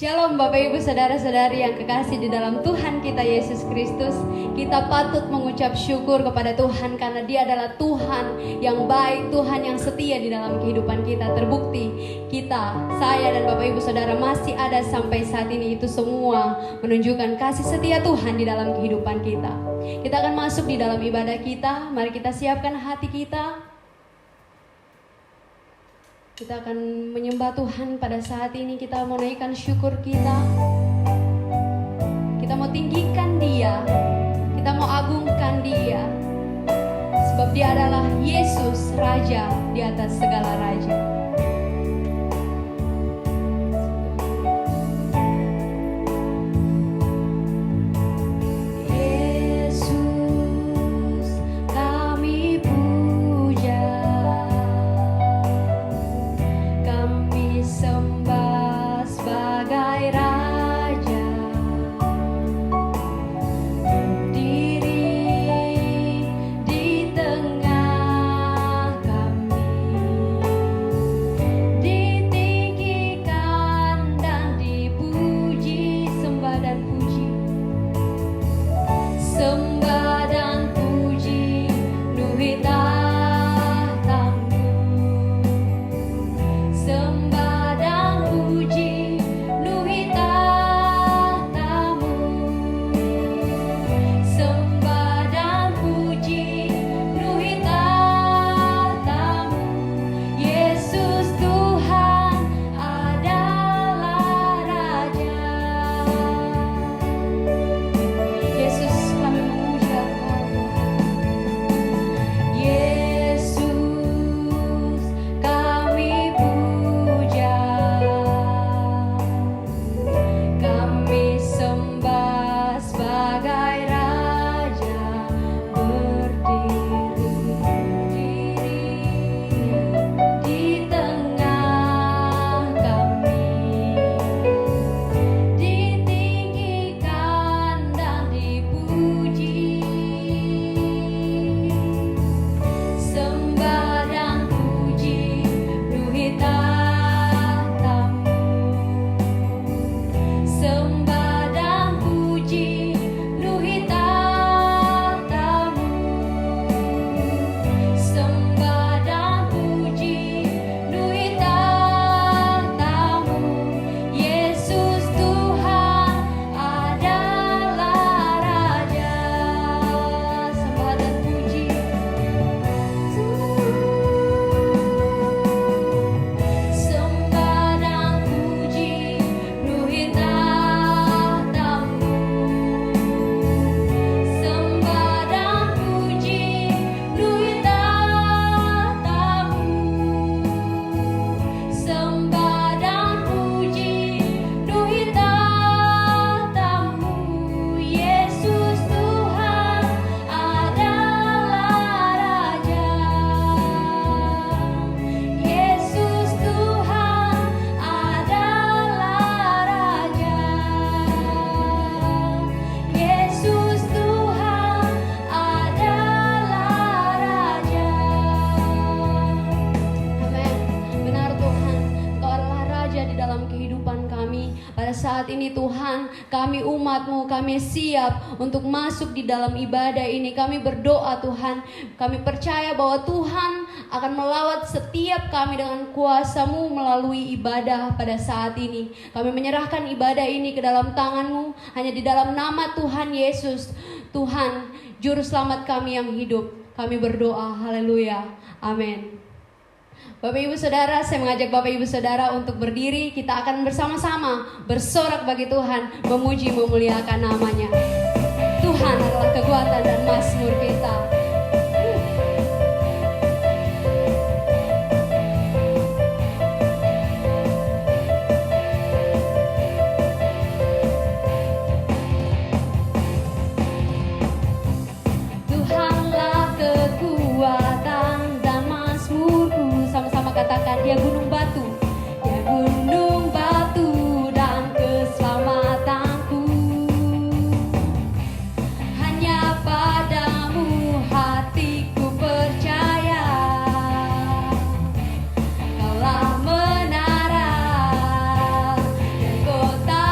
Shalom Bapak Ibu Saudara-saudari yang kekasih di dalam Tuhan kita Yesus Kristus. Kita patut mengucap syukur kepada Tuhan karena Dia adalah Tuhan yang baik, Tuhan yang setia di dalam kehidupan kita. Terbukti kita, saya dan Bapak Ibu Saudara masih ada sampai saat ini. Itu semua menunjukkan kasih setia Tuhan di dalam kehidupan kita. Kita akan masuk di dalam ibadah kita. Mari kita siapkan hati kita. Kita akan menyembah Tuhan pada saat ini. Kita mau naikkan syukur kita. Kita mau tinggikan Dia. Kita mau agungkan Dia. Sebab Dia adalah Yesus, Raja di atas segala raja. Saat ini Tuhan, kami umat-Mu, kami siap untuk masuk di dalam ibadah ini. Kami berdoa Tuhan, kami percaya bahwa Tuhan akan melawat setiap kami dengan kuasa-Mu melalui ibadah pada saat ini. Kami menyerahkan ibadah ini ke dalam tangan-Mu, hanya di dalam nama Tuhan Yesus. Tuhan, Juru Selamat kami yang hidup, kami berdoa, haleluya, amin. Bapak Ibu Saudara, saya mengajak Bapak Ibu Saudara untuk berdiri. Kita akan bersama-sama bersorak bagi Tuhan, memuji memuliakan namanya. Tuhan adalah kekuatan dan mazmur kita. Tuhanlah kekuatan dan mazmurku. Sama-sama katakan, Dia gunung batu, Dia gunung batu dan keselamatanku. Hanya padamu hatiku percaya, Kaulah menara dan kota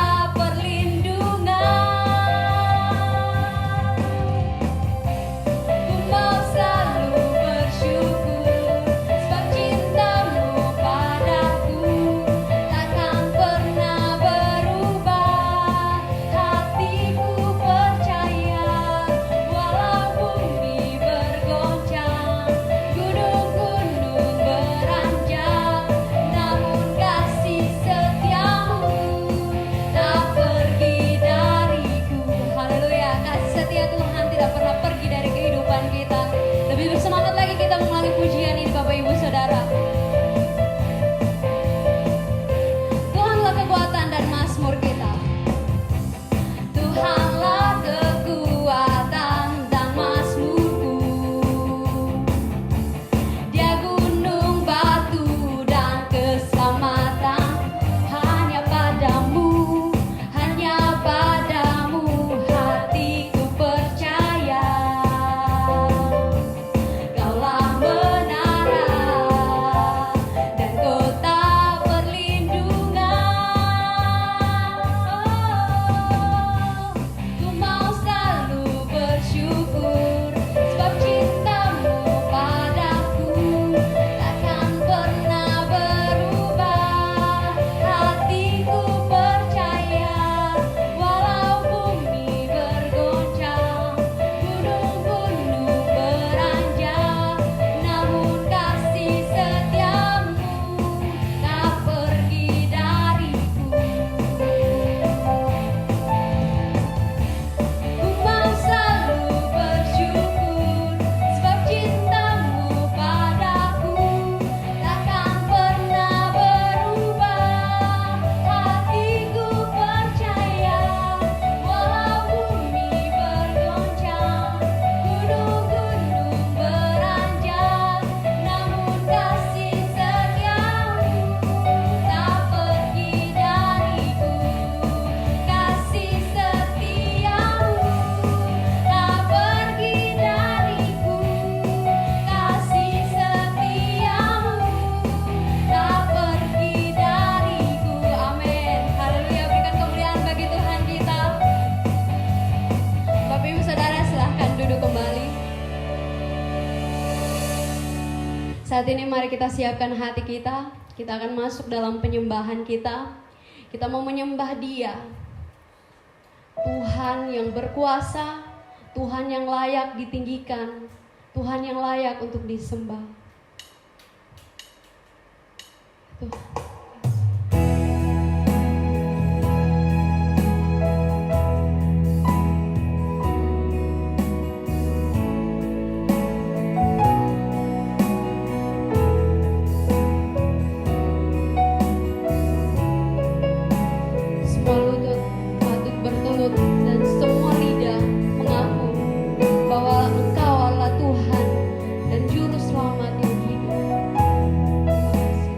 Saat ini mari kita siapkan hati kita. Kita akan masuk dalam penyembahan kita. Kita mau menyembah Dia, Tuhan yang berkuasa, Tuhan yang layak ditinggikan, Tuhan yang layak untuk disembah. Tuhan. Semua lutut patut bertelut dan semua lidah mengaku bahwa Engkau adalah Tuhan dan Juru Selamat yang hidup. Terima kasih.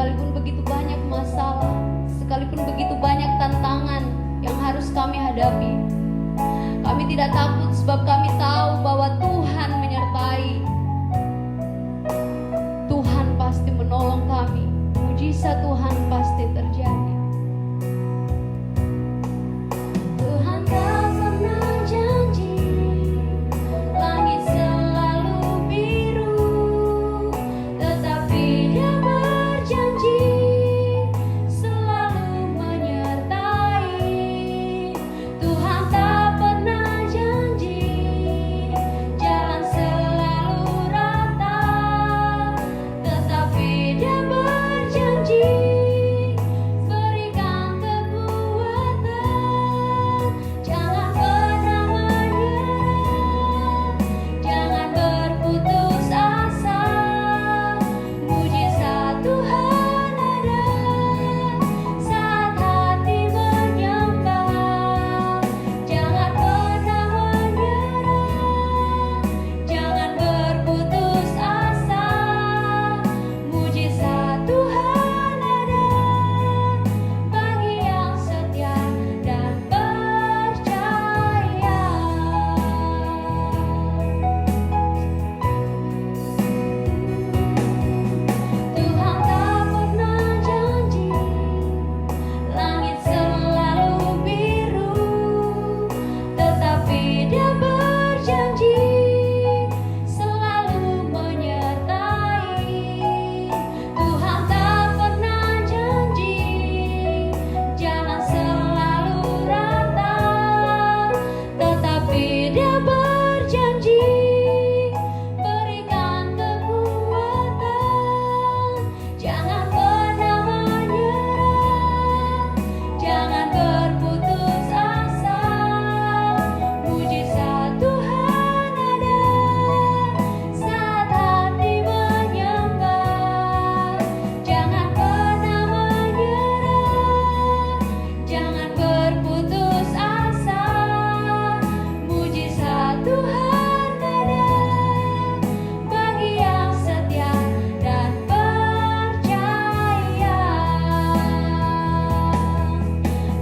sekalipun begitu banyak masalah, sekalipun begitu banyak tantangan yang harus kami hadapi, kami tidak takut sebab kami tahu bahwa Tuhan menyertai. Tuhan pasti menolong kami. Mujizat Tuhan pasti terjadi. Tuhan tak pernah janji langit selalu biru, tetapi Dia berjanji selalu menyertai. Tuhan tak pernah janji jalan selalu rata, tetapi Dia berjanji berikan kekuatan. Jangan pernah menyerah, jangan berputus asa. Mujizat Tuhan ada saat hati menyembah. Jangan pernah menyerah, jangan berputus asa. Mujizat Tuhan ada bagi yang setia dan percaya. Tuhan tak pernah janji langit selalu biru, tetapi Dia berjanji selalu menyertai. Tuhan tak pernah janji jalan selalu rata, tetapi Dia berjanji berikan kekuatan. Jangan pernah menyerah, jangan berputus asa. Mujizat Tuhan ada saat hati menyembah. Jangan pernah menyerah, jangan berputus asa. Mujizat Tuhan ada bagi yang setia dan percaya.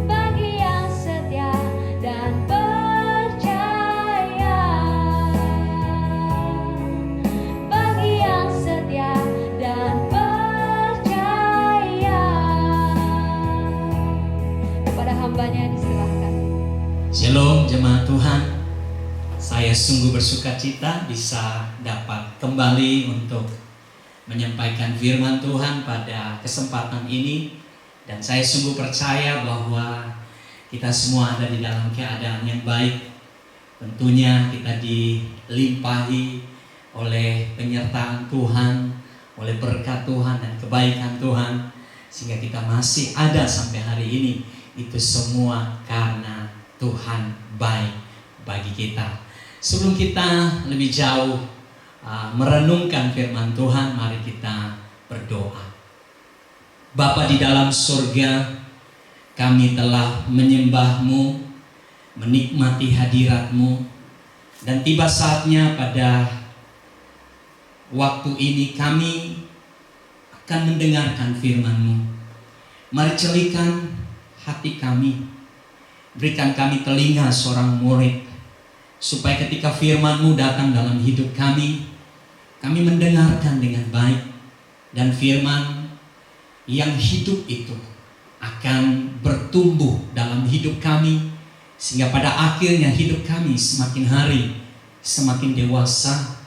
Bagi yang setia dan percaya. Bagi yang setia dan percaya. Kepada hambanya disilahkan. Shalom jemaat Tuhan. Saya sungguh bersukacita bisa dapat kembali untuk menyampaikan firman Tuhan pada kesempatan ini. Dan saya sungguh percaya bahwa kita semua ada di dalam keadaan yang baik. Tentunya kita dilimpahi oleh penyertaan Tuhan, oleh berkat Tuhan dan kebaikan Tuhan, sehingga kita masih ada sampai hari ini. Itu semua karena Tuhan baik bagi kita. Sebelum kita lebih jauh merenungkan firman Tuhan, mari kita berdoa. Bapa di dalam surga, kami telah menyembah-Mu, menikmati hadirat-Mu, dan tiba saatnya pada waktu ini kami akan mendengarkan firman-Mu. Mari celikan hati kami, berikan kami telinga seorang murid, supaya ketika firman-Mu datang dalam hidup kami mendengarkan dengan baik, dan firman yang hidup itu akan bertumbuh dalam hidup kami, sehingga pada akhirnya hidup kami semakin hari semakin dewasa,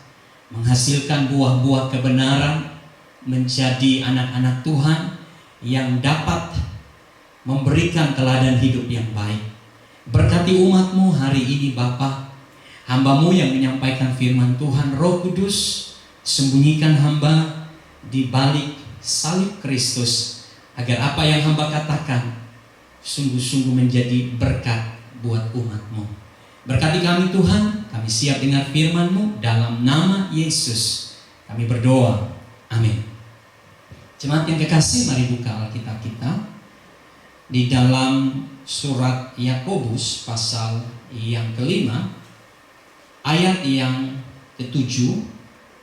menghasilkan buah-buah kebenaran, menjadi anak-anak Tuhan yang dapat memberikan teladan hidup yang baik. Berkati umat-Mu hari ini Bapa, hamba-Mu yang menyampaikan firman Tuhan. Roh Kudus, sembunyikan hamba di balik salib Kristus, agar apa yang hamba katakan sungguh-sungguh menjadi berkat buat umat-Mu. Berkati kami Tuhan, kami siap dengar firman-Mu, dalam nama Yesus kami berdoa, amin. Jemaat yang kekasih, mari buka Alkitab kita di dalam surat Yakobus pasal yang kelima, ayat yang ke-7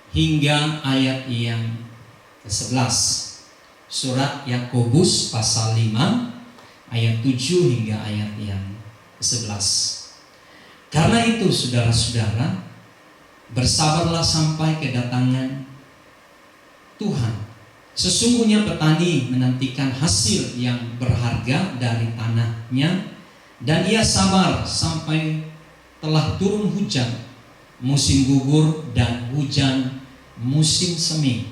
hingga ayat yang ke-11. Surat Yakobus pasal 5 ayat 7 hingga ayat yang ke-11. Karena itu saudara-saudara, bersabarlah sampai kedatangan Tuhan. Sesungguhnya petani menantikan hasil yang berharga dari tanahnya, dan ia sabar sampai telah turun hujan musim gugur dan hujan musim semi.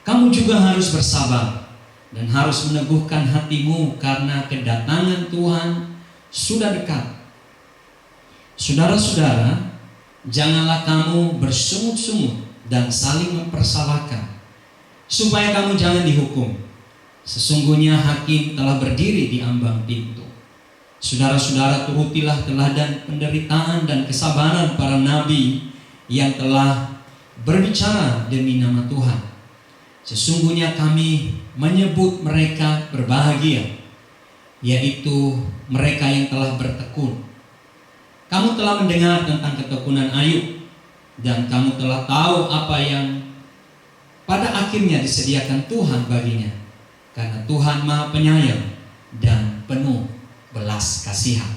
Kamu juga harus bersabar dan harus meneguhkan hatimu, karena kedatangan Tuhan sudah dekat. Saudara-saudara, janganlah kamu bersungut-sungut dan saling mempersalahkan, supaya kamu jangan dihukum. Sesungguhnya hakim telah berdiri di ambang pintu. Saudara-saudara, turutilah teladan penderitaan dan kesabaran para nabi yang telah berbicara demi nama Tuhan. Sesungguhnya kami menyebut mereka berbahagia, yaitu mereka yang telah bertekun. Kamu telah mendengar tentang ketekunan Ayub, dan kamu telah tahu apa yang pada akhirnya disediakan Tuhan baginya, karena Tuhan Maha Penyayang dan penuh belas kasihan.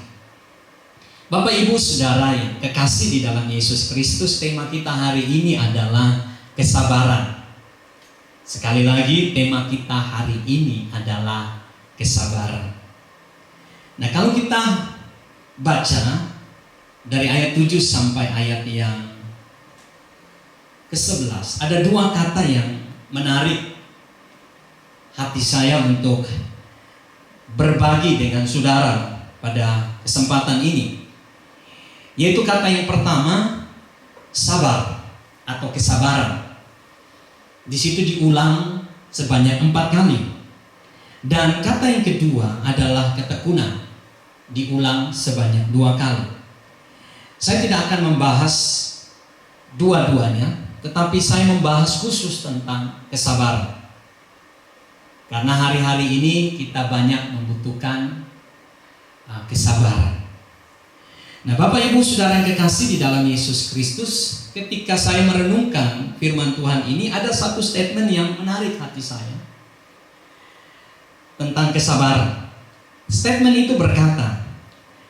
Bapak, Ibu, Saudara yang kekasih di dalam Yesus Kristus, tema kita hari ini adalah kesabaran. Sekali lagi, tema kita hari ini adalah kesabaran. Nah, kalau kita baca dari ayat 7 sampai ayat yang ke-11, ada dua kata yang menarik hati saya untuk berbagi dengan saudara pada kesempatan ini. Yaitu kata yang pertama, sabar atau kesabaran. Di situ diulang sebanyak 4 kali. Dan kata yang kedua adalah ketekunan, diulang sebanyak 2 kali. Saya tidak akan membahas dua-duanya, tetapi saya membahas khusus tentang kesabaran. Karena hari-hari ini kita banyak membutuhkan kesabaran. Nah, Bapak, Ibu, Saudara yang kekasih di dalam Yesus Kristus, ketika saya merenungkan firman Tuhan ini, ada satu statement yang menarik hati saya tentang kesabaran. Statement itu berkata,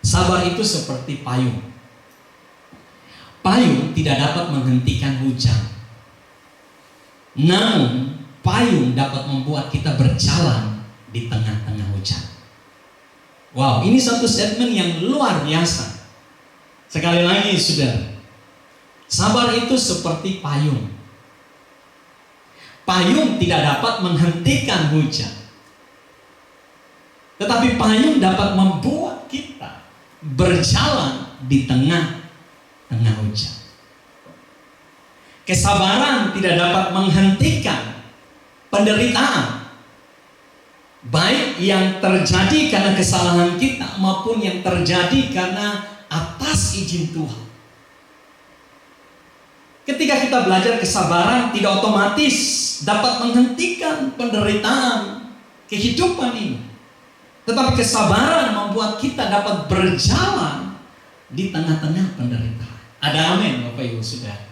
sabar itu seperti payung. Payung tidak dapat menghentikan hujan, namun payung dapat membuat kita berjalan di tengah-tengah hujan. Wow, ini satu statement yang luar biasa. Sekali lagi, saudara, sabar itu seperti payung. Payung tidak dapat menghentikan hujan, tetapi payung dapat membuat kita berjalan di tengah-tengah hujan. Kesabaran tidak dapat menghentikan penderitaan, baik yang terjadi karena kesalahan kita maupun yang terjadi karena atas izin Tuhan. Ketika kita belajar kesabaran, tidak otomatis dapat menghentikan penderitaan kehidupan ini, tetapi kesabaran membuat kita dapat berjalan di tengah-tengah penderitaan. Ada amin, Bapak, Ibu, Saudara.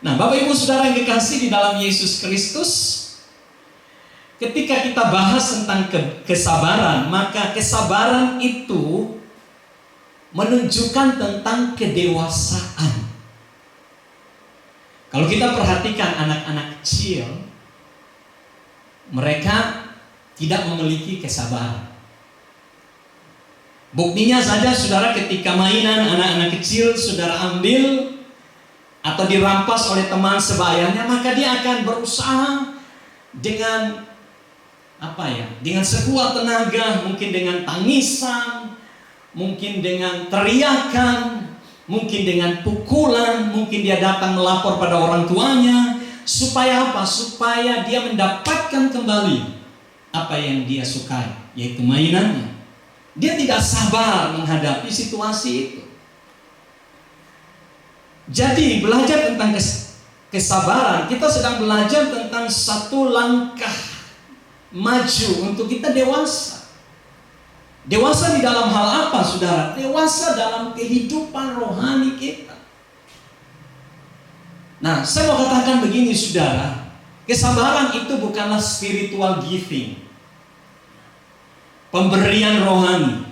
Nah, Bapak, Ibu, Saudara yang kekasih di dalam Yesus Kristus, ketika kita bahas tentang kesabaran, maka kesabaran itu menunjukkan tentang kedewasaan. Kalau kita perhatikan anak-anak kecil, mereka tidak memiliki kesabaran. Buktinya saja, saudara, ketika mainan anak-anak kecil saudara ambil atau dirampas oleh teman sebayanya, maka dia akan berusaha dengan dengan sekuat tenaga, mungkin dengan tangisan, mungkin dengan teriakan, mungkin dengan pukulan, mungkin dia datang melapor pada orang tuanya. Supaya apa? Supaya dia mendapatkan kembali apa yang dia sukai, yaitu mainannya. Dia tidak sabar menghadapi situasi itu. Jadi belajar tentang kesabaran, kita sedang belajar tentang satu langkah maju untuk kita dewasa. Dewasa di dalam hal apa, saudara? Dewasa dalam kehidupan rohani kita. Nah, saya mau katakan begini, saudara. Kesabaran itu bukanlah spiritual giving, pemberian rohani.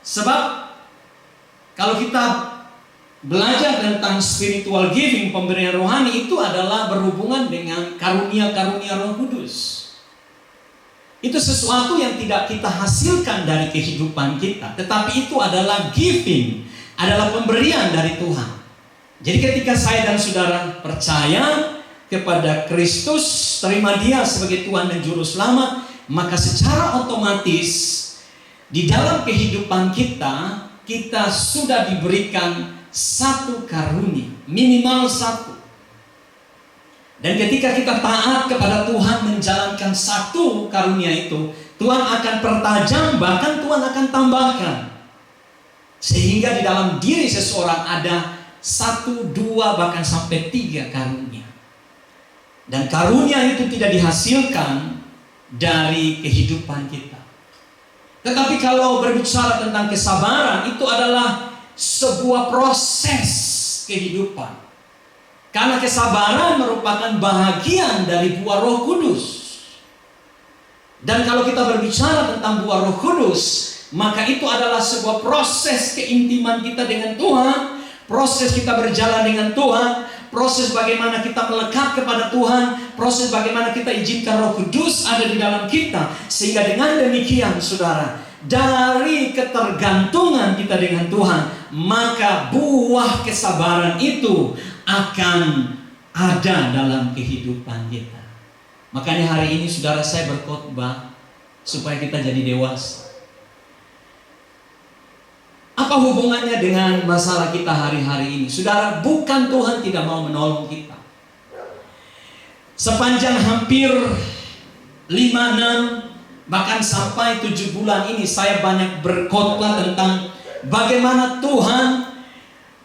Sebab kalau kita belajar tentang spiritual giving, pemberian rohani, itu adalah berhubungan dengan karunia-karunia Roh Kudus. Itu sesuatu yang tidak kita hasilkan dari kehidupan kita, tetapi itu adalah giving, adalah pemberian dari Tuhan. Jadi ketika saya dan saudara percaya kepada Kristus, terima Dia sebagai Tuhan dan Juru Selamat, maka secara otomatis di dalam kehidupan kita, kita sudah diberikan satu karunia, minimal satu. Dan ketika kita taat kepada Tuhan menjalankan satu karunia itu, Tuhan akan pertajam, bahkan Tuhan akan tambahkan. Sehingga di dalam diri seseorang ada 1, 2, bahkan sampai 3 karunia. Dan karunia itu tidak dihasilkan dari kehidupan kita. Tetapi kalau berbicara tentang kesabaran, itu adalah sebuah proses kehidupan. Karena kesabaran merupakan bahagian dari buah Roh Kudus. Dan kalau kita berbicara tentang buah Roh Kudus, maka itu adalah sebuah proses keintiman kita dengan Tuhan, proses kita berjalan dengan Tuhan, proses bagaimana kita melekat kepada Tuhan, proses bagaimana kita izinkan Roh Kudus ada di dalam kita. Sehingga dengan demikian, saudara, dari ketergantungan kita dengan Tuhan, maka buah kesabaran itu akan ada dalam kehidupan kita. Makanya hari ini saudara, saya berkhotbah supaya kita jadi dewasa. Apa hubungannya dengan masalah kita hari-hari ini? Saudara, bukan Tuhan tidak mau menolong kita. Sepanjang hampir 5, 6, bahkan sampai 7 bulan ini, saya banyak berkhotbah tentang bagaimana Tuhan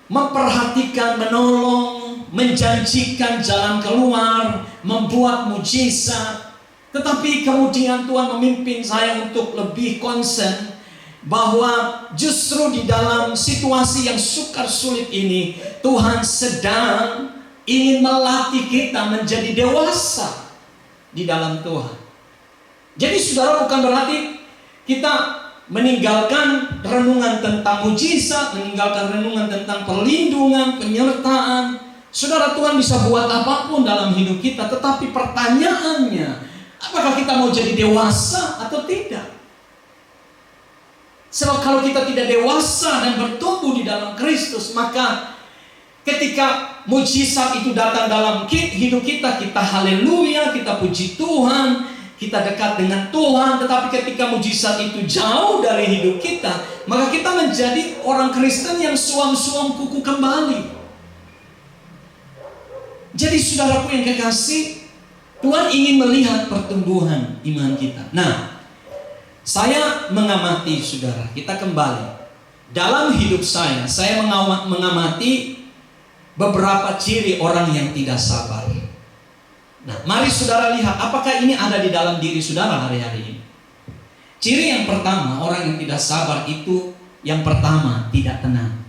memperhatikan, menolong, menjanjikan jalan keluar, membuat mujizat. Tetapi kemudian Tuhan memimpin saya untuk lebih concern bahwa justru di dalam situasi yang sukar sulit ini, Tuhan sedang ingin melatih kita menjadi dewasa di dalam Tuhan. Jadi saudara, bukan berarti kita meninggalkan renungan tentang mujizat, meninggalkan renungan tentang perlindungan, penyertaan. Saudara, Tuhan bisa buat apapun dalam hidup kita, tetapi pertanyaannya, apakah kita mau jadi dewasa atau tidak? Sebab kalau kita tidak dewasa dan bertumbuh di dalam Kristus, maka ketika mujizat itu datang dalam hidup kita, kita haleluya, kita puji Tuhan, kita dekat dengan Tuhan. Tetapi ketika mujizat itu jauh dari hidup kita, maka kita menjadi orang Kristen yang suam-suam kuku kembali. Jadi saudaraku yang kekasih, Tuhan ingin melihat pertumbuhan iman kita. Nah, saya mengamati saudara, kita kembali. Dalam hidup saya mengamati beberapa ciri orang yang tidak sabar. Nah, mari saudara lihat apakah ini ada di dalam diri saudara hari-hari ini. Ciri yang pertama, orang yang tidak sabar itu, yang pertama, tidak tenang.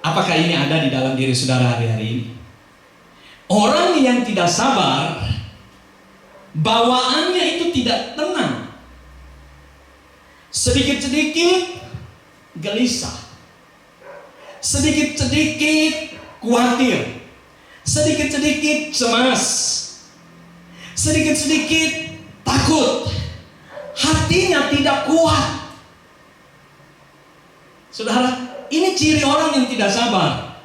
Apakah ini ada di dalam diri saudara hari-hari ini? Orang yang tidak sabar, bawaannya itu tidak tenang. Sedikit-sedikit gelisah, sedikit-sedikit khawatir, sedikit-sedikit cemas, sedikit-sedikit takut, hatinya tidak kuat. Saudara, ini ciri orang yang tidak sabar.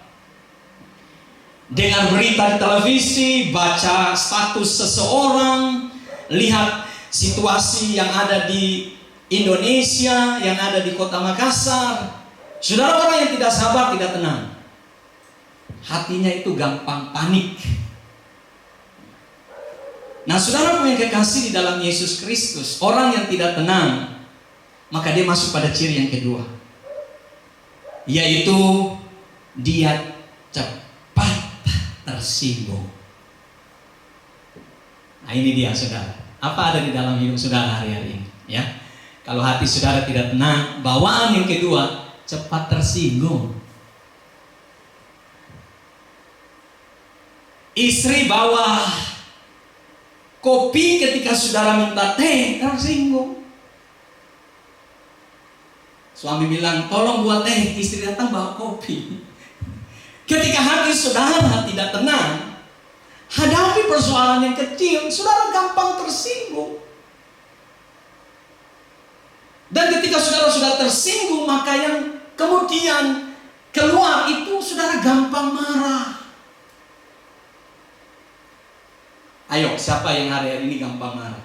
Dengar berita di televisi, baca status seseorang, lihat situasi yang ada di Indonesia, yang ada di kota Makassar. Saudara, orang yang tidak sabar tidak tenang. Hatinya itu gampang panik. Nah, saudara yang kekasih di dalam Yesus Kristus, orang yang tidak tenang, maka dia masuk pada ciri yang kedua, yaitu dia cepat tersinggung. Nah, ini dia saudara. Apa ada di dalam hidup saudara hari-hari ini? Ya, kalau hati saudara tidak tenang, bawaan yang kedua, cepat tersinggung. Istri bawa kopi, ketika saudara minta teh, tersinggung. Suami bilang, tolong buat teh, istri datang bawa kopi. Ketika hati saudara tidak tenang, hadapi persoalan yang kecil, saudara gampang tersinggung. Dan ketika saudara sudah tersinggung, maka yang kemudian keluar itu saudara gampang marah. Ayo, siapa yang hari-hari ini gampang marah?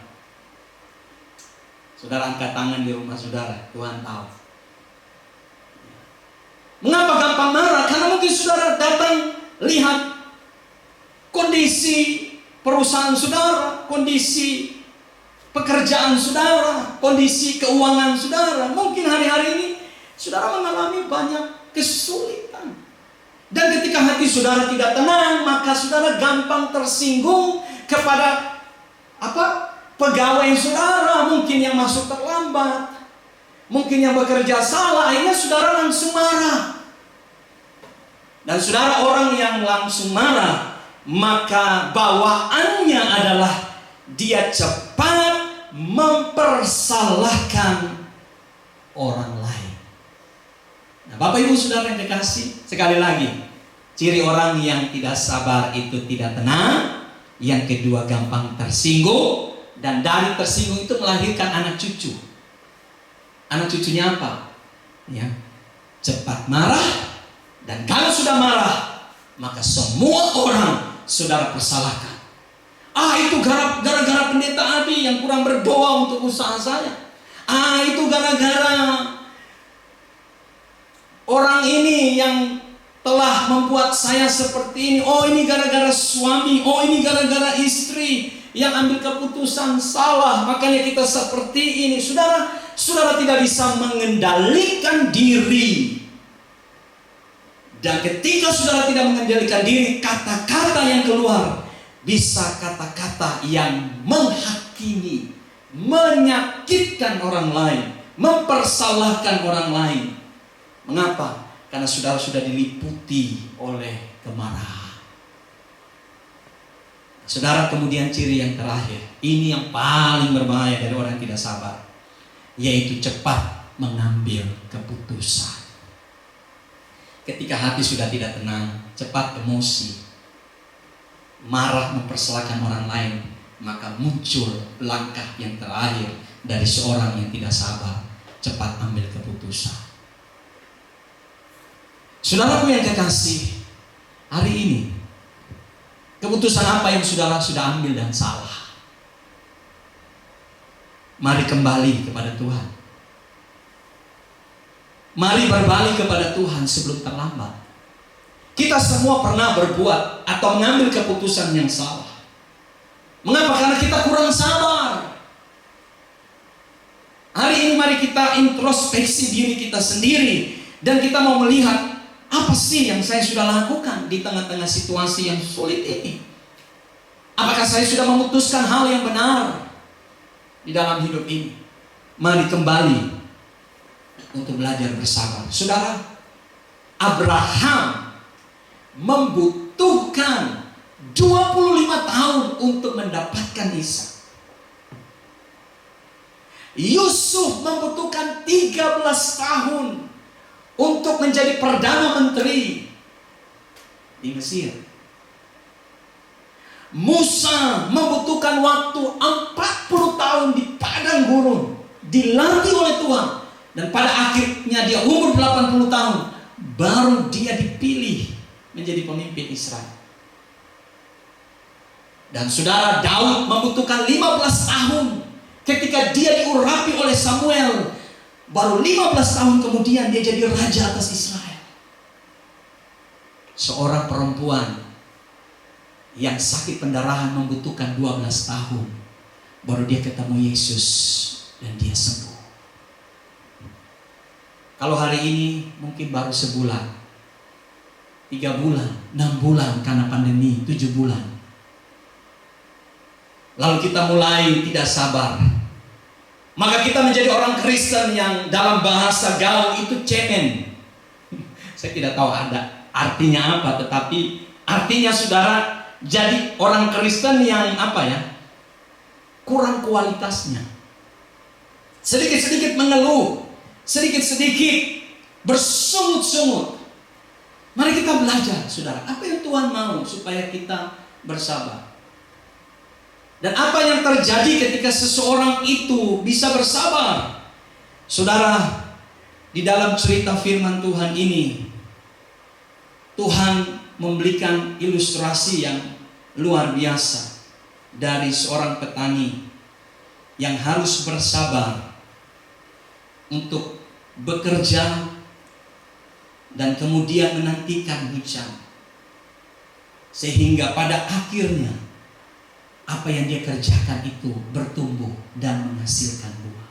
Saudara angkat tangan di rumah saudara, Tuhan tahu. Mengapa gampang marah? Karena mungkin saudara datang lihat kondisi perusahaan saudara, kondisi pekerjaan saudara, kondisi keuangan saudara. Mungkin hari-hari ini saudara mengalami banyak kesulitan. Dan ketika hati saudara tidak tenang, maka saudara gampang tersinggung kepada pegawai saudara, mungkin yang masuk terlambat, mungkin yang bekerja salah, akhirnya saudara langsung marah. Dan saudara orang yang langsung marah, maka bawaannya adalah dia cepat mempersalahkan orang lain. Nah, Bapak Ibu Saudara yang dikasih, sekali lagi, ciri orang yang tidak sabar itu tidak tenang, yang kedua gampang tersinggung, dan dari tersinggung itu melahirkan anak cucu. Anak cucunya apa? Ya, cepat marah, dan kalau sudah marah, maka semua orang saudara persalahkan. Itu gara-gara pendeta Adi yang kurang berdoa untuk usaha saya. Itu gara-gara orang ini yang telah membuat saya seperti ini. Ini gara-gara suami. Ini gara-gara istri yang ambil keputusan salah, makanya kita seperti ini. Saudara tidak bisa mengendalikan diri. Dan ketika saudara tidak mengendalikan diri, kata-kata yang keluar bisa kata-kata yang menghakimi, menyakitkan orang lain, mempersalahkan orang lain. Mengapa? Karena saudara sudah diliputi oleh kemarahan. Saudara, kemudian ciri yang terakhir, ini yang paling berbahaya dari orang yang tidak sabar, yaitu cepat mengambil keputusan. Ketika hati sudah tidak tenang, cepat emosi, marah mempersalahkan orang lain, maka muncul langkah yang terakhir dari seorang yang tidak sabar, cepat ambil keputusan. Saudaraku yang kekasih, hari ini keputusan apa yang saudara sudah ambil dan salah? Mari kembali kepada Tuhan. Mari berbalik kepada Tuhan sebelum terlambat. Kita semua pernah berbuat atau mengambil keputusan yang salah. Mengapa? Karena kita kurang sabar. Hari ini mari kita introspeksi diri kita sendiri, dan kita mau melihat apa sih yang saya sudah lakukan di tengah-tengah situasi yang sulit ini. Apakah saya sudah memutuskan hal yang benar di dalam hidup ini? Mari kembali untuk belajar bersabar. Saudara, Abraham membutuhkan 25 tahun untuk mendapatkan Ishak. Yusuf membutuhkan 13 tahun untuk menjadi perdana menteri di Mesir. Musa membutuhkan waktu 40 tahun di padang gurun, dilatih oleh Tuhan, dan pada akhirnya dia umur 80 tahun baru dia dipilih menjadi pemimpin Israel. Dan saudara, Daud membutuhkan 15 tahun ketika dia diurapi oleh Samuel. Baru 15 tahun kemudian dia jadi raja atas Israel. Seorang perempuan yang sakit pendarahan membutuhkan 12 tahun baru dia ketemu Yesus dan dia sembuh. Kalau hari ini mungkin baru sebulan, 3 bulan, 6 bulan karena pandemi, 7 bulan. Lalu kita mulai tidak sabar. Maka kita menjadi orang Kristen yang dalam bahasa gaul itu cemen. Saya tidak tahu ada artinya apa, tetapi artinya saudara, jadi orang Kristen yang kurang kualitasnya. Sedikit-sedikit mengeluh, sedikit-sedikit bersungut-sungut. Mari kita belajar, saudara, apa yang Tuhan mau supaya kita bersabar. Dan apa yang terjadi ketika seseorang itu bisa bersabar? Saudara, di dalam cerita firman Tuhan ini, Tuhan memberikan ilustrasi yang luar biasa dari seorang petani yang harus bersabar untuk bekerja dan kemudian menantikan hujan, sehingga pada akhirnya apa yang dia kerjakan itu bertumbuh dan menghasilkan buah.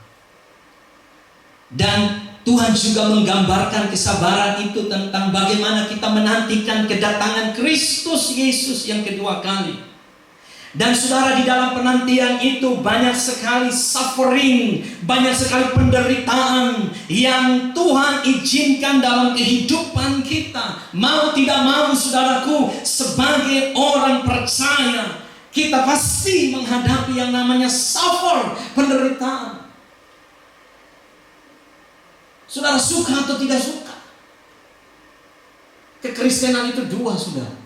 Dan Tuhan juga menggambarkan kesabaran itu tentang bagaimana kita menantikan kedatangan Kristus Yesus yang kedua kali. Dan saudara, di dalam penantian itu banyak sekali suffering, banyak sekali penderitaan yang Tuhan izinkan dalam kehidupan kita. Mau tidak mau, saudaraku, sebagai orang percaya, kita pasti menghadapi yang namanya suffer, penderitaan. Saudara, suka atau tidak suka, kekristenan itu dua, saudara.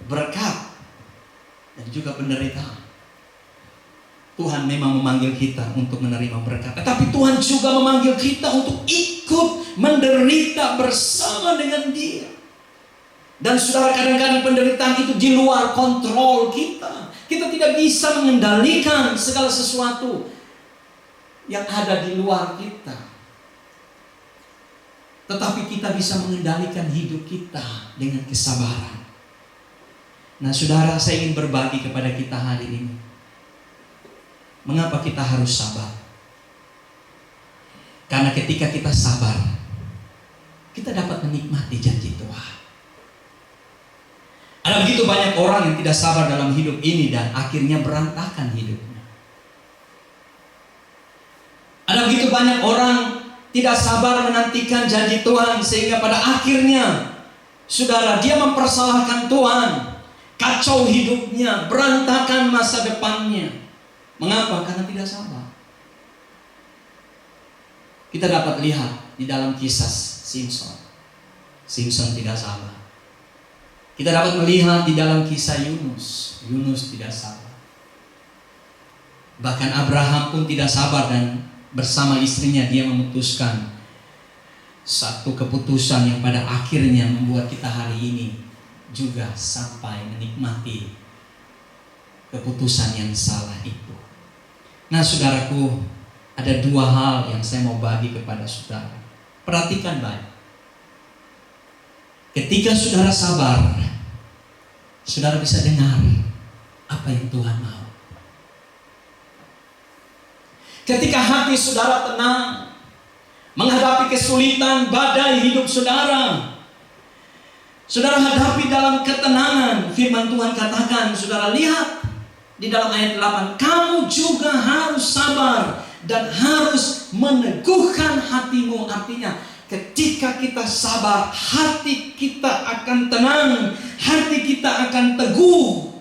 Berkat dan juga penderitaan. Tuhan memang memanggil kita untuk menerima berkat, tetapi Tuhan juga memanggil kita untuk ikut menderita bersama dengan Dia. Dan saudara, kadang-kadang penderitaan itu di luar kontrol kita. Kita tidak bisa mengendalikan segala sesuatu yang ada di luar kita. Tetapi kita bisa mengendalikan hidup kita dengan kesabaran. Nah, saudara, saya ingin berbagi kepada kita hari ini. Mengapa kita harus sabar? Karena ketika kita sabar, kita dapat menikmati janji Tuhan. Ada begitu banyak orang yang tidak sabar dalam hidup ini dan akhirnya berantakan hidupnya. Ada begitu banyak orang tidak sabar menantikan janji Tuhan, sehingga pada akhirnya, saudara, dia mempersalahkan Tuhan, kacau hidupnya, berantakan masa depannya. Mengapa? Karena tidak sabar. Kita dapat lihat di dalam kisah Simpson. Simpson tidak sabar. Kita dapat melihat di dalam kisah Yunus. Yunus tidak sabar. Bahkan Abraham pun tidak sabar, dan bersama istrinya dia memutuskan satu keputusan yang pada akhirnya membuat kita hari ini juga sampai menikmati keputusan yang salah itu. Nah, saudaraku, ada dua hal yang saya mau bagi kepada saudara. Perhatikan baik. Ketika saudara sabar, saudara bisa dengar apa yang Tuhan mau. Ketika hati saudara tenang menghadapi kesulitan, badai hidup saudara, saudara hadapi dalam ketenangan. Firman Tuhan katakan, saudara lihat di dalam ayat 8, kamu juga harus sabar dan harus meneguhkan hatimu. Artinya, ketika kita sabar, hati kita akan tenang, hati kita akan teguh.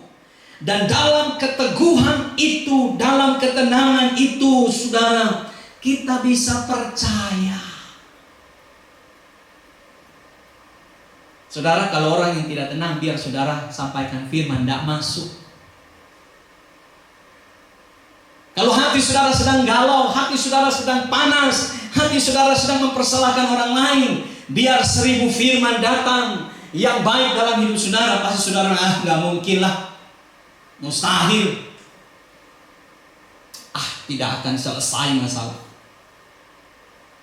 Dan dalam keteguhan itu, dalam ketenangan itu, saudara, kita bisa percaya. Saudara, kalau orang yang tidak tenang, biar saudara sampaikan firman, tidak masuk. Kalau hati saudara sedang galau, hati saudara sedang panas, hati saudara sedang mempersalahkan orang lain, biar 1000 firman datang yang baik dalam hidup saudara, pasti saudara, nggak mungkin lah, mustahil, tidak akan selesai masalah.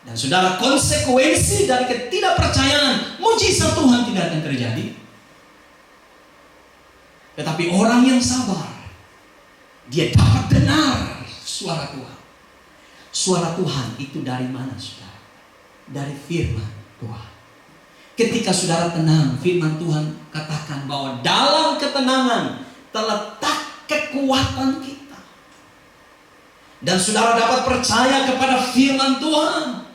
Dan saudara, konsekuensi dari ketidakpercayaan, mujizat Tuhan tidak akan terjadi. Tetapi orang yang sabar, dia dapat dengar suara Tuhan. Suara Tuhan itu dari mana, saudara? Dari firman Tuhan. Ketika saudara tenang, firman Tuhan katakan bahwa dalam ketenangan terletak kekuatan kita. Dan saudara dapat percaya kepada firman Tuhan.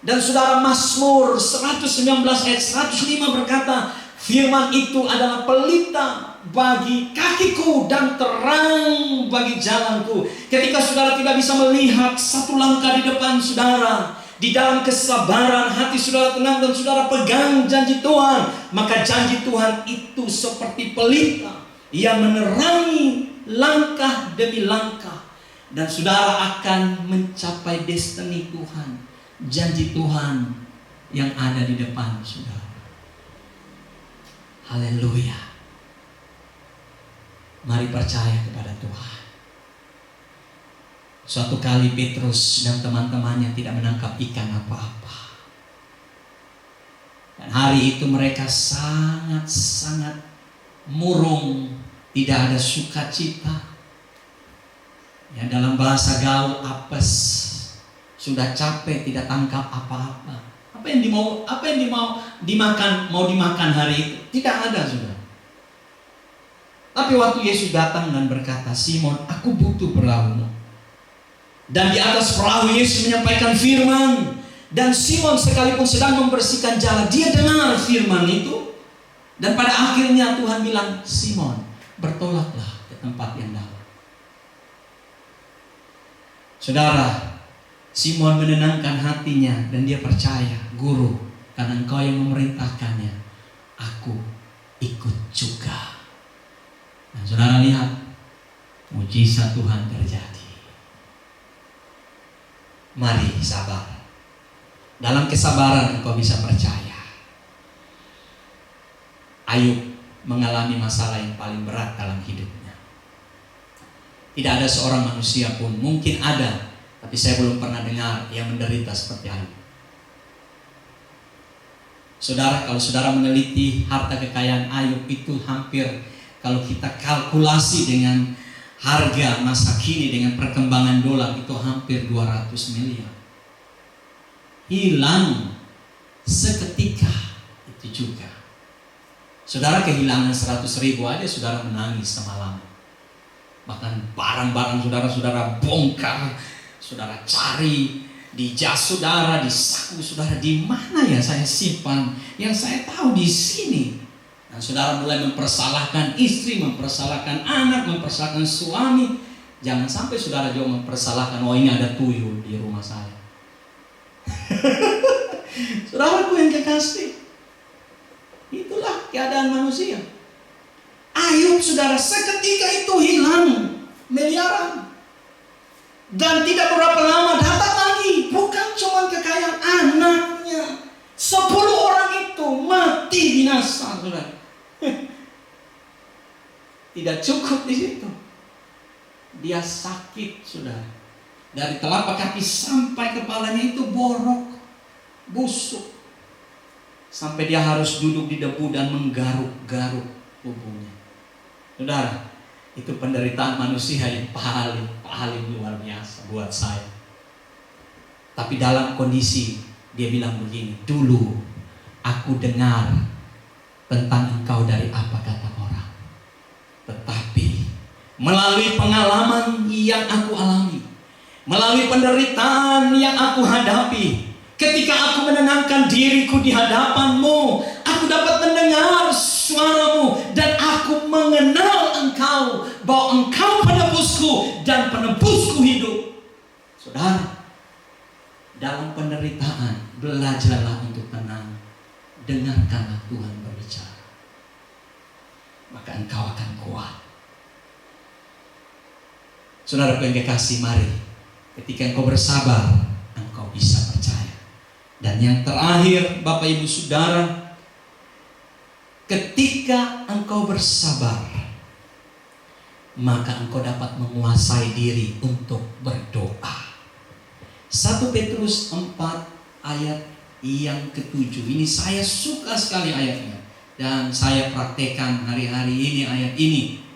Dan saudara, Mazmur 119 ayat 105 berkata, Firman itu adalah pelita bagi kakiku dan terang bagi jalanku. Ketika saudara tidak bisa melihat satu langkah di depan saudara, di dalam kesabaran hati saudara tenang dan saudara pegang janji Tuhan, maka janji Tuhan itu seperti pelita yang menerangi langkah demi langkah, dan saudara akan mencapai destiny Tuhan, janji Tuhan yang ada di depan saudara. Haleluya. Mari percaya kepada Tuhan. Suatu kali Petrus dan teman-temannya tidak menangkap ikan apa-apa. Dan hari itu mereka sangat-sangat murung, tidak ada sukacita. Ya, dalam bahasa gaul apes, sudah capek tidak tangkap apa-apa. Apa yang dimakan hari itu tidak ada, saudara. Tapi waktu Yesus datang dan berkata, Simon, aku butuh perahumu. Dan di atas perahu Yesus menyampaikan firman. Dan Simon sekalipun sedang membersihkan jala, dia dengar firman itu. Dan pada akhirnya Tuhan bilang, Simon, bertolaklah ke tempat yang dalam. Saudara, Simon menenangkan hatinya dan dia percaya, Guru, karena Engkau yang memerintahkannya, aku ikut juga. Dan saudara lihat, mujizat Tuhan terjadi. Mari sabar. Dalam kesabaran engkau bisa percaya. Ayub mengalami masalah yang paling berat dalam hidupnya. Tidak ada seorang manusia pun, mungkin ada, tapi saya belum pernah dengar yang menderita seperti Ayub. Saudara, kalau saudara meneliti harta kekayaan Ayub itu hampir, kalau kita kalkulasi dengan harga masa kini dengan perkembangan dolar, itu hampir 200 miliar. Hilang seketika itu juga. Saudara kehilangan 100.000 aja saudara menangis semalam. Bahkan barang-barang saudara bongkar, saudara cari di jas saudara, di saku saudara, di mana ya saya simpan? Yang saya tahu di sini. Dan saudara mulai mempersalahkan istri, mempersalahkan anak, mempersalahkan suami. Jangan sampai saudara juga mempersalahkan, oh ini ada tuyul di rumah saya. Saudaraku yang kekasih, itulah keadaan manusia. Ayub saudara seketika itu hilang miliaran. Dan tidak berapa lama datang lagi. Bukan cuma kekayaan anaknya, 10 orang itu mati binasa, saudara. Tidak cukup di situ. Dia sakit, saudara. Dari telapak kaki sampai kepalanya itu borok, busuk. Sampai dia harus duduk di debu dan menggaruk-garuk tubuhnya. Saudara, itu penderitaan manusia yang paling luar biasa buat saya. Tapi dalam kondisi dia bilang begini, dulu aku dengar tentang engkau dari apa kata orang. Tetapi melalui pengalaman yang aku alami, melalui penderitaan yang aku hadapi, ketika aku menenangkan diriku di hadapan-Mu, aku dapat mendengar suara-Mu dan aku mengenal Engkau, bahwa Engkau penebusku dan penebusku hidup. Saudara, dalam penderitaan belajarlah untuk tenang. Dengarkanlah Tuhan berbicara, maka engkau akan kuat. Saudara yang kekasih, mari ketika engkau bersabar, engkau bisa percaya. Dan yang terakhir, Bapak Ibu Saudara, ketika engkau bersabar, maka engkau dapat menguasai diri untuk berdoa. 1 Petrus 4 ayat yang ke-7. Ini saya suka sekali ayatnya, dan saya praktekkan hari-hari ini ayat ini.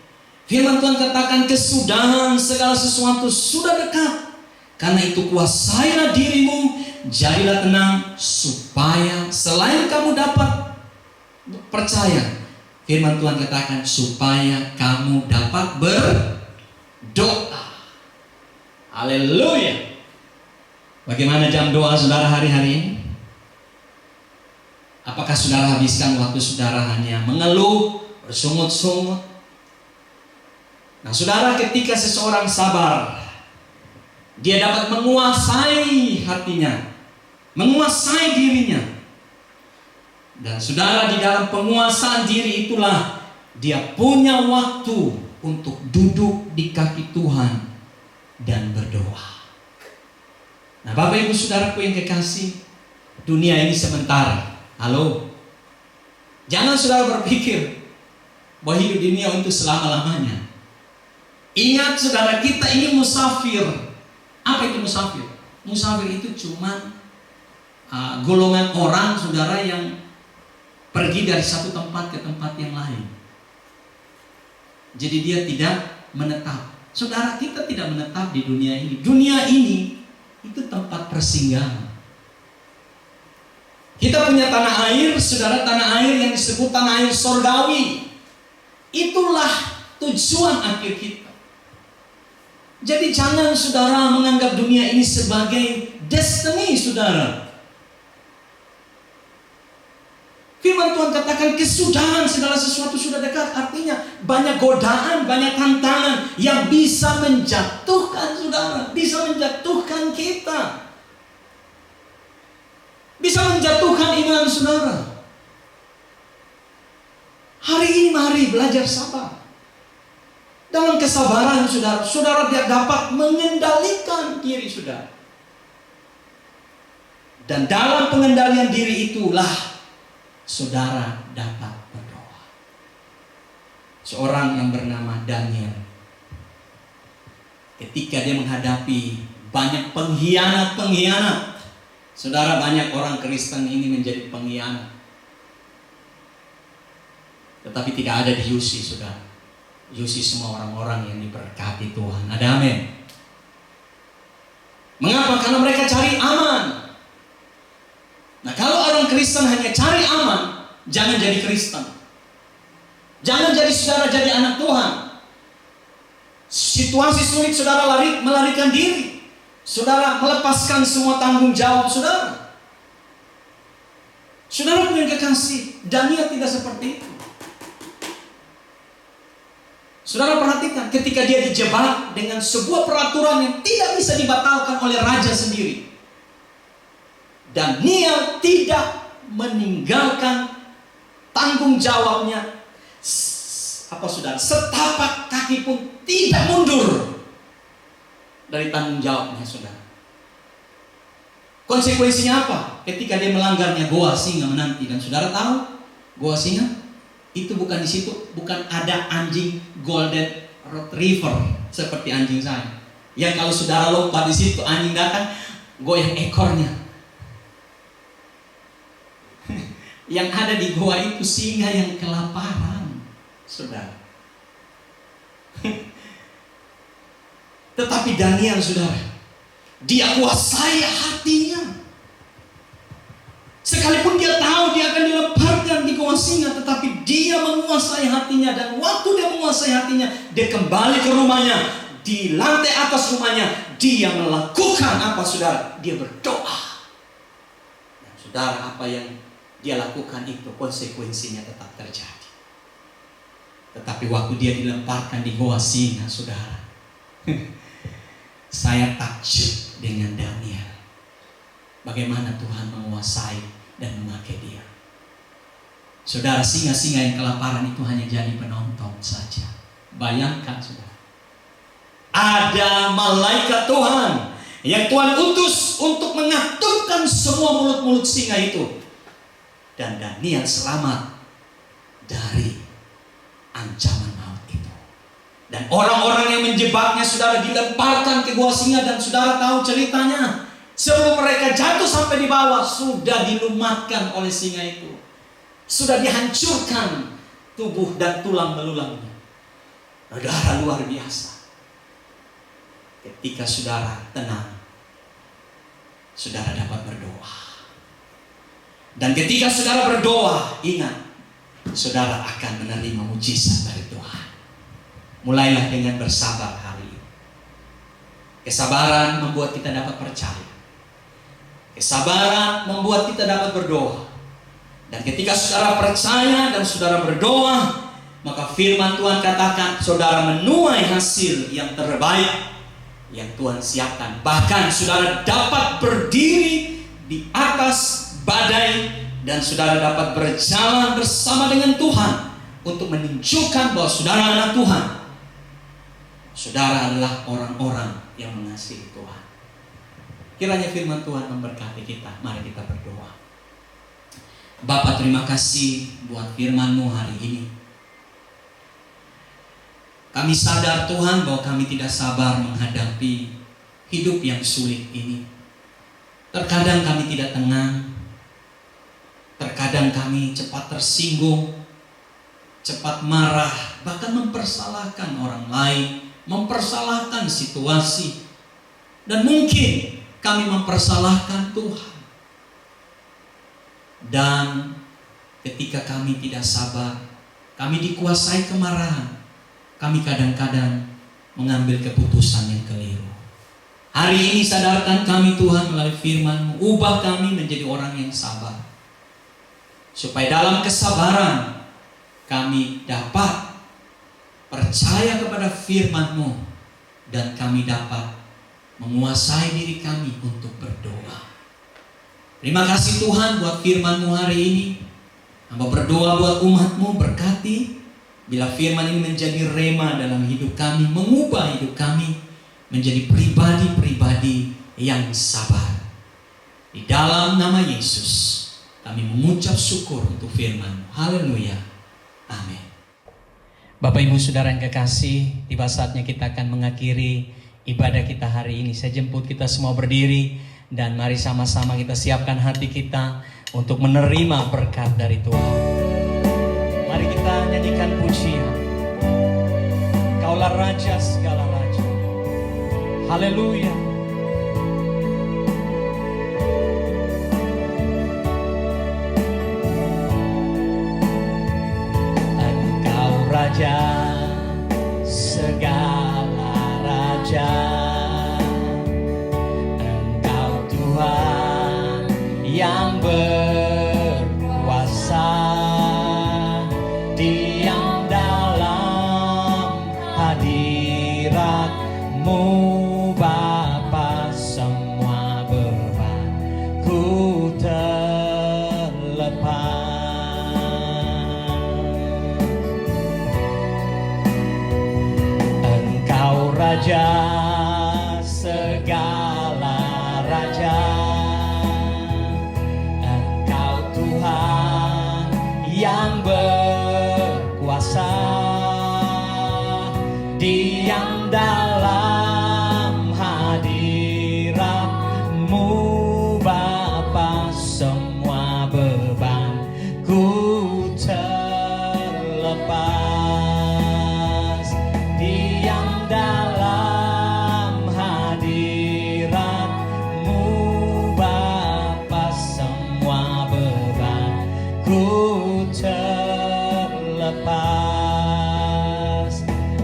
Firman Tuhan katakan, kesudahan segala sesuatu sudah dekat. Karena itu kuasailah dirimu, jadilah tenang, supaya selain kamu dapat percaya, firman Tuhan katakan, supaya kamu dapat berdoa. Haleluya. Bagaimana jam doa saudara hari-hari ini? Apakah saudara habiskan waktu saudara hanya mengeluh, bersungut-sungut? Nah saudara, ketika seseorang sabar, dia dapat menguasai hatinya, menguasai dirinya. Dan saudara, di dalam penguasaan diri itulah dia punya waktu untuk duduk di kaki Tuhan dan berdoa. Nah Bapak Ibu Saudaraku yang kekasih, dunia ini sementara. Halo, jangan saudara berpikir bahwa hidup di dunia untuk selama-lamanya. Ingat saudara, kita ini musafir. Apa itu musafir? Musafir itu cuma golongan orang saudara yang pergi dari satu tempat ke tempat yang lain. Jadi dia tidak menetap. Saudara, kita tidak menetap di dunia ini. Dunia ini itu tempat persinggahan. Kita punya tanah air, saudara, tanah air yang disebut tanah air sorgawi. Itulah tujuan akhir kita. Jadi jangan saudara menganggap dunia ini sebagai destiny saudara. Firman Tuhan katakan kesudahan segala sesuatu sudah dekat. Artinya banyak godaan, banyak tantangan yang bisa menjatuhkan saudara, bisa menjatuhkan kita, bisa menjatuhkan iman saudara. Hari ini mari belajar sabar. Dalam kesabaran saudara, saudara dia dapat mengendalikan diri saudara. Dan dalam pengendalian diri itulah saudara dapat berdoa. Seorang yang bernama Daniel, ketika dia menghadapi banyak pengkhianat, saudara, banyak orang Kristen ini menjadi pengkhianat. Tetapi tidak ada di Yusi, saudara. Yusi semua orang-orang yang diberkati Tuhan. Ada amin. Mengapa? Karena mereka cari aman. Nah, kalau orang Kristen hanya cari aman, jangan jadi Kristen. Jangan jadi saudara jadi anak Tuhan. Situasi sulit saudara melarikan diri. Saudara melepaskan semua tanggung jawab saudara. Saudara punya kekasih, Daniel tidak seperti itu. Saudara perhatikan, ketika dia dijebak dengan sebuah peraturan yang tidak bisa dibatalkan oleh raja sendiri, Daniel tidak meninggalkan tanggung jawabnya. Apa saudara? Setapak kaki pun tidak mundur dari tanggung jawabnya, saudara. Konsekuensinya apa? Ketika dia melanggarnya, goa singa menanti. Dan saudara tahu, goa singa itu bukan di situ, bukan ada anjing golden retriever seperti anjing saya. Yang kalau saudara lompat di situ, anjing datang goyang ekornya. Yang ada di goa itu singa yang kelaparan, saudara. Tetapi Daniel, saudara, dia kuasai hatinya. Sekalipun dia tahu dia akan dilemparkan di goa singa, tetapi dia menguasai hatinya. Dan waktu dia menguasai hatinya, dia kembali ke rumahnya. Di lantai atas rumahnya, dia melakukan apa saudara? Dia berdoa. Dan saudara, apa yang dia lakukan itu konsekuensinya tetap terjadi. Tetapi waktu dia dilemparkan di goa singa, saudara, saya takjub dengan Daniel. Bagaimana Tuhan menguasai dan memakai dia. Saudara, singa-singa yang kelaparan itu hanya jadi penonton saja. Bayangkan saudara, ada malaikat Tuhan yang Tuhan utus untuk mengatupkan semua mulut-mulut singa itu. Dan Daniel selamat dari ancaman maut itu. Dan orang-orang yang menjebaknya, saudara, dilemparkan ke gua singa. Dan saudara tahu ceritanya, sebelum mereka jatuh sampai di bawah, sudah dilumatkan oleh singa itu. Sudah dihancurkan tubuh dan tulang belulangnya. Saudara, luar biasa. Ketika saudara tenang, saudara dapat berdoa. Dan ketika saudara berdoa, ingat, saudara akan menerima mujizat dari Tuhan. Mulailah dengan bersabar hari ini. Kesabaran membuat kita dapat percaya. Kesabaran membuat kita dapat berdoa. Dan ketika saudara percaya dan saudara berdoa, maka firman Tuhan katakan saudara menuai hasil yang terbaik yang Tuhan siapkan. Bahkan saudara dapat berdiri di atas badai dan saudara dapat berjalan bersama dengan Tuhan untuk menunjukkan bahwa saudara anak Tuhan. Saudara adalah orang-orang yang mengasihi Tuhan. Kiranya firman Tuhan memberkati kita. Mari kita berdoa. Bapa, terima kasih buat firman-Mu hari ini. Kami sadar Tuhan bahwa kami tidak sabar menghadapi hidup yang sulit ini. Terkadang kami tidak tenang. Terkadang kami cepat tersinggung, cepat marah, bahkan mempersalahkan orang lain, mempersalahkan situasi. Dan mungkin kami mempersalahkan Tuhan. Dan ketika kami tidak sabar, kami dikuasai kemarahan. Kami kadang-kadang mengambil keputusan yang keliru. Hari ini sadarkan kami Tuhan melalui firman-Mu, ubah kami menjadi orang yang sabar. Supaya dalam kesabaran kami dapat percaya kepada firman-Mu dan kami dapat menguasai diri kami untuk berdoa. Terima kasih Tuhan buat firman-Mu hari ini. Hamba berdoa buat umat-Mu, berkati. Bila firman ini menjadi rema dalam hidup kami, mengubah hidup kami menjadi pribadi-pribadi yang sabar. Di dalam nama Yesus kami mengucap syukur untuk firman. Haleluya. Amin. Bapak Ibu Saudara yang kekasih, tiba saatnya kita akan mengakhiri ibadah kita hari ini. Saya jemput kita semua berdiri dan mari sama-sama kita siapkan hati kita untuk menerima berkat dari Tuhan. Mari kita nyanyikan pujian. Kaulah Raja segala raja. Haleluya. Engkau Raja segala raja. Engkau Tuhan yang berkuasa. Diam dalam hadirat-Mu Bapa, semua beban ku terlepas. Engkau Raja segala raja. Engkau Tuhan yang berkuasa. Diam dalam hadirat-Mu Bapa, semua beban ku terlepas. Diam dalam hadirat-Mu Bapa, semua beban ku terlepas.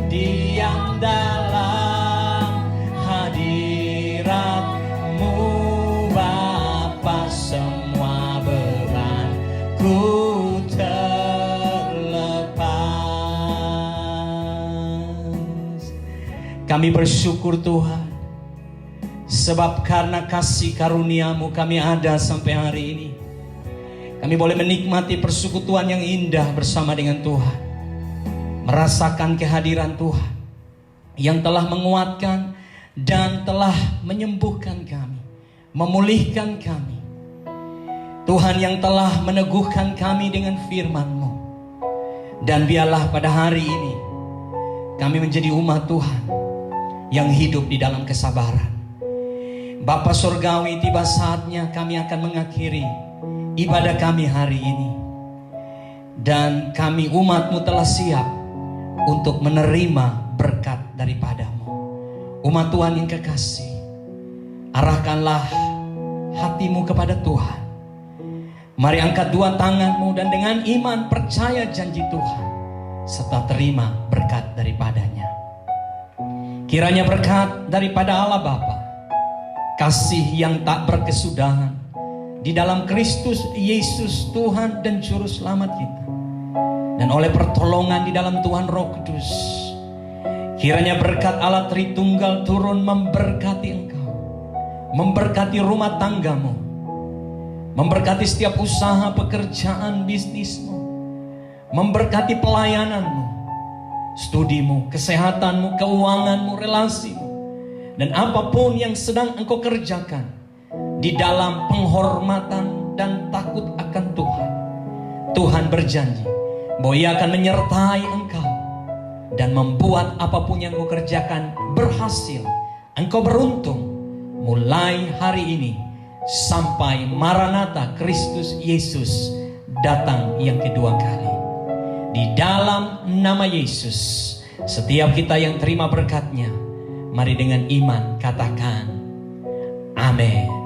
Diam dalam hadirat-Mu Bapa, semua beban ku terlepas. Kami bersyukur Tuhan, sebab karena kasih karunia-Mu kami ada sampai hari ini. Kami boleh menikmati persekutuan yang indah bersama dengan Tuhan. Merasakan kehadiran Tuhan yang telah menguatkan dan telah menyembuhkan kami, memulihkan kami. Tuhan yang telah meneguhkan kami dengan firman-Mu. Dan biarlah pada hari ini kami menjadi umat Tuhan yang hidup di dalam kesabaran. Bapa Surgawi, tiba saatnya kami akan mengakhiri ibadah kami hari ini. Dan kami umat-Mu telah siap untuk menerima berkat daripada-Mu. Umat Tuhan yang kekasih, arahkanlah hatimu kepada Tuhan. Mari angkat dua tanganmu dan dengan iman percaya janji Tuhan, serta terima berkat daripadanya. Kiranya berkat daripada Allah Bapa, kasih yang tak berkesudahan, di dalam Kristus Yesus Tuhan dan Juru Selamat kita. Dan oleh pertolongan di dalam Tuhan Roh Kudus, kiranya berkat Allah Tritunggal turun memberkati engkau, memberkati rumah tanggamu, memberkati setiap usaha, pekerjaan, bisnismu, memberkati pelayananmu, studimu, kesehatanmu, keuanganmu, relasimu, dan apapun yang sedang engkau kerjakan di dalam penghormatan dan takut akan Tuhan. Tuhan berjanji bahwa Ia akan menyertai engkau dan membuat apapun yang engkau kerjakan berhasil. Engkau beruntung mulai hari ini sampai Maranatha Kristus Yesus datang yang kedua kali. Di dalam nama Yesus, setiap kita yang terima berkat-Nya, mari dengan iman katakan amin.